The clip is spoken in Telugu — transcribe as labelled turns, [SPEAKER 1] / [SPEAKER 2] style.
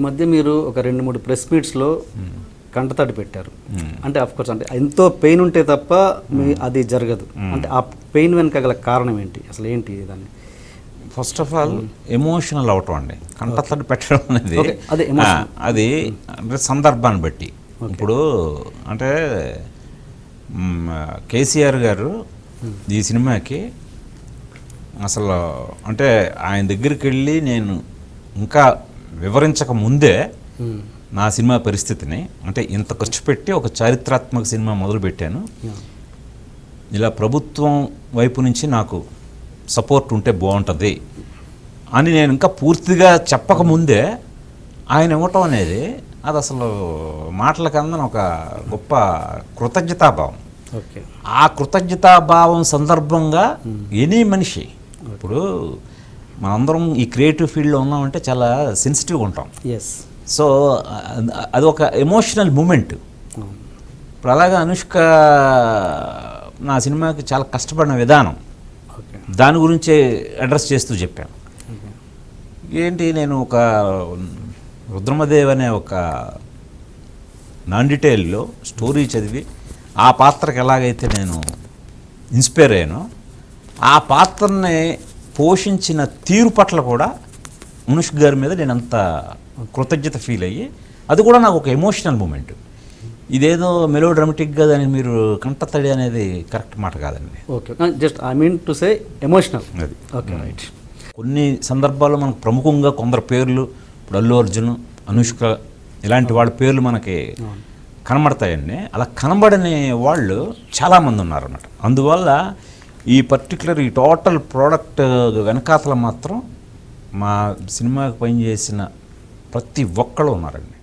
[SPEAKER 1] మధ్య మీరు ఒక 2-3 ప్రెస్ మీట్స్లో కంటతడి పెట్టారు. అంటే కోర్స్ అంటే ఎంతో పెయిన్ ఉంటే తప్ప అది జరగదు. అంటే ఆ పెయిన్ వెనక గల కారణం ఏంటి, అసలు ఏంటి దాన్ని?
[SPEAKER 2] ఫస్ట్ ఆఫ్ ఆల్ ఎమోషనల్ అవటం అండి. కంటతడి పెట్టడం అనేది అది అంటే సందర్భాన్ని బట్టి. ఇప్పుడు అంటే కేసీఆర్ గారు ఈ సినిమాకి అసలు అంటే ఆయన దగ్గరికి వెళ్ళి నేను ఇంకా వివరించక ముందే నా సినిమా పరిస్థితిని, అంటే ఇంత ఖర్చు పెట్టి ఒక చారిత్రాత్మక సినిమా మొదలుపెట్టాను, ఇలా ప్రభుత్వం వైపు నుంచి నాకు సపోర్ట్ ఉంటే బాగుంటుంది అని నేను ఇంకా పూర్తిగా చెప్పకముందే ఆయన ఇవ్వటం అనేది అది అసలు మాటల కన్నా ఒక గొప్ప కృతజ్ఞతాభావం. ఆ కృతజ్ఞతాభావం సందర్భంగా ఎనీ మనిషి, ఇప్పుడు మనందరం ఈ క్రియేటివ్ ఫీల్డ్లో ఉన్నామంటే చాలా సెన్సిటివ్గా ఉంటాం. సో అది ఒక ఎమోషనల్ మూమెంట్. ఇప్పుడు అలాగా అనుష్క నా సినిమాకి చాలా కష్టపడిన విధానం, దాని గురించే అడ్రస్ చేస్తూ చెప్పాను. ఏంటి, నేను ఒక రుద్రమదేవ్ అనే ఒక నాన్ డీటెయిల్లో స్టోరీ చదివి ఆ పాత్రకి ఎలాగైతే నేను ఇన్స్పైర్ అయ్యానో, ఆ పాత్రని పోషించిన తీరు పట్ల కూడా అనుష్క గారి మీద నేను అంత కృతజ్ఞత ఫీల్ అయ్యి, అది కూడా నాకు ఒక ఎమోషనల్ మూమెంట్. ఇదేదో మెలో డ్రామాటిక్గా దానికి మీరు కంటతడి అనేది కరెక్ట్ మాట కాదండి.
[SPEAKER 1] Just I mean to say emotional.
[SPEAKER 2] అది ఓకే, రైట్. కొన్ని సందర్భాల్లో మనకు ప్రముఖంగా కొందరు పేర్లు, ఇప్పుడు అల్లు అర్జున్, అనుష్క ఇలాంటి వాళ్ళ పేర్లు మనకి కనబడతాయండి. అలా కనబడని వాళ్ళు చాలామంది ఉన్నారన్నమాట. అందువల్ల ఈ పర్టికులర్ ఈ టోటల్ ప్రోడక్ట్ వెనకాతల మాత్రం మా సినిమాకి పనిచేసిన ప్రతి ఒక్కళ్ళు ఉన్నారండి.